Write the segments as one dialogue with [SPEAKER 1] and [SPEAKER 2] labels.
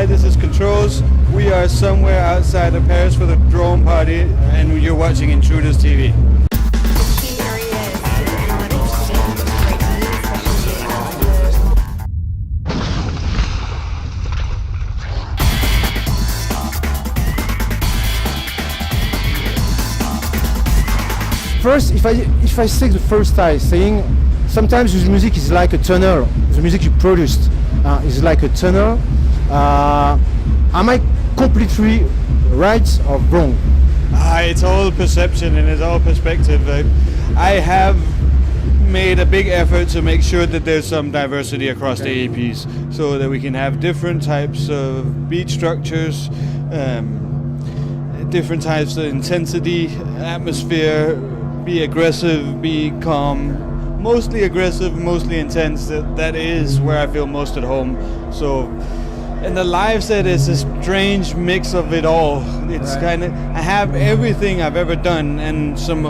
[SPEAKER 1] Hi, this is Ctrls. We are somewhere outside of Paris for the DRØM party, and you're watching Intruders TV.
[SPEAKER 2] First, if I say the first time saying, sometimes the music is like a tunnel. The music you produced is like a tunnel. Am I completely right or wrong?
[SPEAKER 1] It's all perception and it's all perspective. I have made a big effort to make sure that there's some diversity across the EPs, so that we can have different types of beat structures, different types of intensity, atmosphere, be aggressive, be calm. Mostly aggressive, mostly intense. That is where I feel most at home. So, and the live set is a strange mix of it all. It's kind of, I have everything I've ever done and some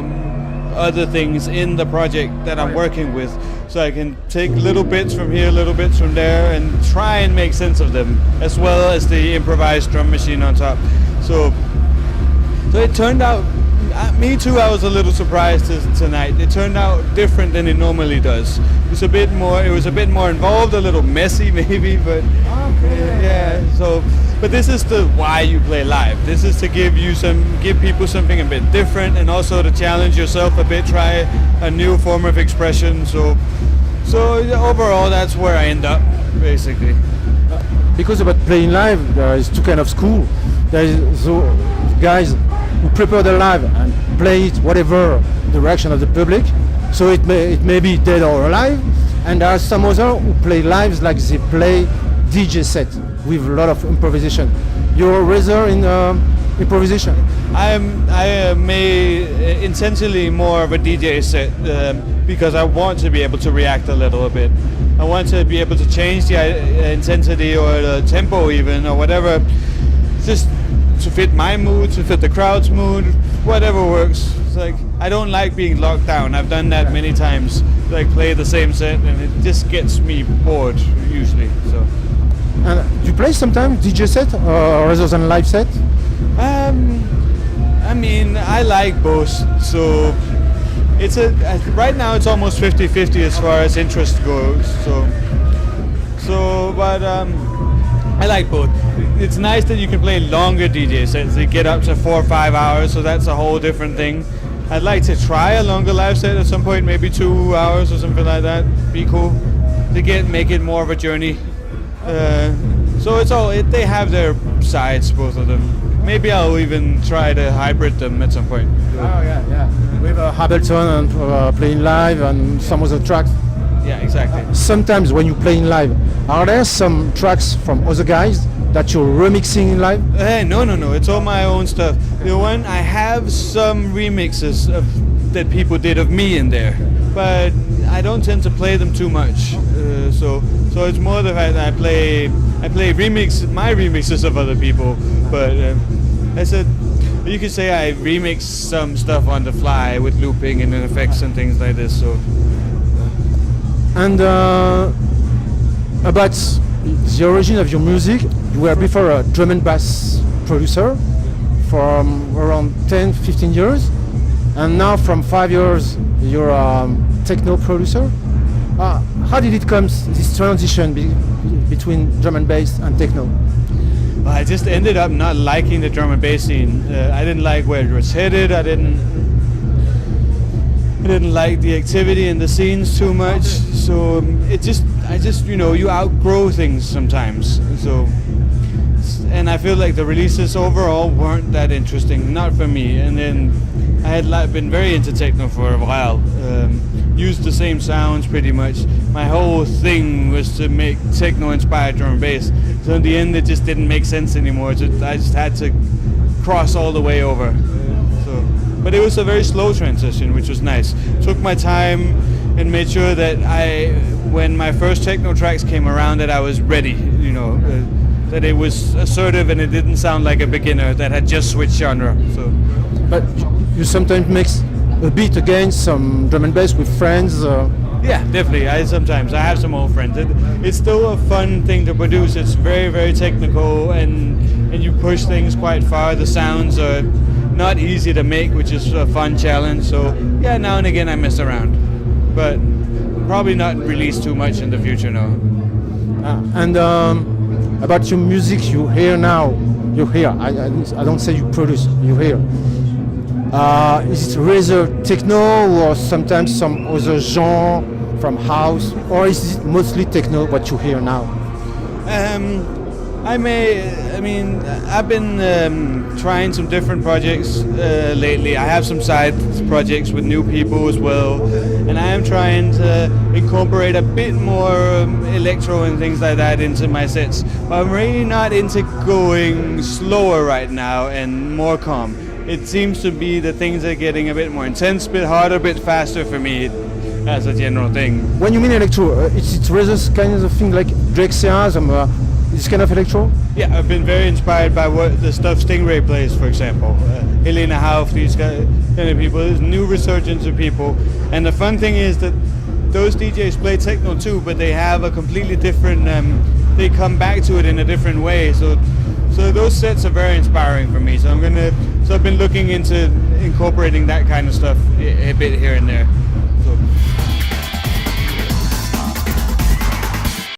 [SPEAKER 1] other things in the project that I'm working with. So I can take little bits from here, little bits from there, and try and make sense of them, as well as the improvised drum machine on top. So it turned out. Me too, I was a little surprised tonight. It turned out different than it normally does. It was a bit more involved, a little messy maybe, but yeah. So, but this is the why you play live. This is to give people something a bit different, and also to challenge yourself a bit, try a new form of expression. So overall, that's where I end up, basically.
[SPEAKER 2] Because about playing live, there is two kind of school. There is those guys who prepare the live and play it whatever direction of the public, so it may be dead or alive. And there are some others who play lives like they play DJ set with a lot of improvisation. You're rather in improvisation.
[SPEAKER 1] I am intentionally more of a DJ set because I want to be able to react a little bit. I want to be able to change the intensity or the tempo even, or whatever, just to fit my mood, to fit the crowd's mood, whatever works. It's like, I don't like being locked down. I've done that many times, like play the same set, and it just gets me bored usually. So.
[SPEAKER 2] And you play sometimes DJ set rather than live set?
[SPEAKER 1] I mean, I like both. So it's right now it's almost 50-50 as far as interest goes. But I like both. It's nice that you can play longer DJ sets. They get up to 4 or 5 hours, so that's a whole different thing. I'd like to try a longer live set at some point, maybe 2 hours or something like that. Be cool to make it more of a journey. So it's all they have their sides, both of them. Maybe I'll even try to hybrid them at some point.
[SPEAKER 2] Oh yeah. With Ableton and playing live and some other tracks.
[SPEAKER 1] Yeah, exactly.
[SPEAKER 2] Sometimes when you're playing live, are there some tracks from other guys that you're remixing in live?
[SPEAKER 1] No. It's all my own stuff. The one I have some remixes that people did of me in there, but I don't tend to play them too much. So it's more the fact that I play my remixes of other people. But you could say I remix some stuff on the fly with looping and effects and things like this. So.
[SPEAKER 2] And about the origin of your music, you were before a drum and bass producer for around 10-15 years, and now from 5 years you're a techno producer. How did it come, this transition between drum and bass and techno?
[SPEAKER 1] Well, I just ended up not liking the drum and bass scene. I didn't like where it was headed. I didn't like the activity in the scenes too much. So you outgrow things sometimes. So, and I feel like the releases overall weren't that interesting, not for me. And then I had been very into techno for a while. Used the same sounds pretty much. My whole thing was to make techno-inspired drum and bass. So in the end, it just didn't make sense anymore. I just had to cross all the way over. But it was a very slow transition, which was nice. Took my time and made sure that when my first techno tracks came around, that I was ready. That it was assertive and it didn't sound like a beginner that had just switched genre. So.
[SPEAKER 2] But you sometimes mix a beat against some drum and bass with friends.
[SPEAKER 1] Yeah, definitely. I have some old friends. It's still a fun thing to produce. It's very, very technical, and you push things quite far. The sounds are not easy to make, which is a fun challenge. So yeah, now and again I mess around, but probably not release too much in the future. No.
[SPEAKER 2] And about your music you hear now, I don't say you produce, you hear. Is it rather techno or sometimes some other genre from house, or is it mostly techno what you hear now?
[SPEAKER 1] I've been trying some different projects lately. I have some side projects with new people as well, and I am trying to incorporate a bit more electro and things like that into my sets. But I'm really not into going slower right now and more calm. It seems to be that things are getting a bit more intense, a bit harder, a bit faster for me as a general thing.
[SPEAKER 2] When you mean electro, it's rather kind of thing like Drexia, this kind of electro?
[SPEAKER 1] Yeah, I've been very inspired by what the stuff Stingray plays, for example. Helena Hauff, these kind of people, there's new resurgence of people. And the fun thing is that those DJs play techno too, but they have a completely different, they come back to it in a different way. So those sets are very inspiring for me. So I've been looking into incorporating that kind of stuff a bit here and there.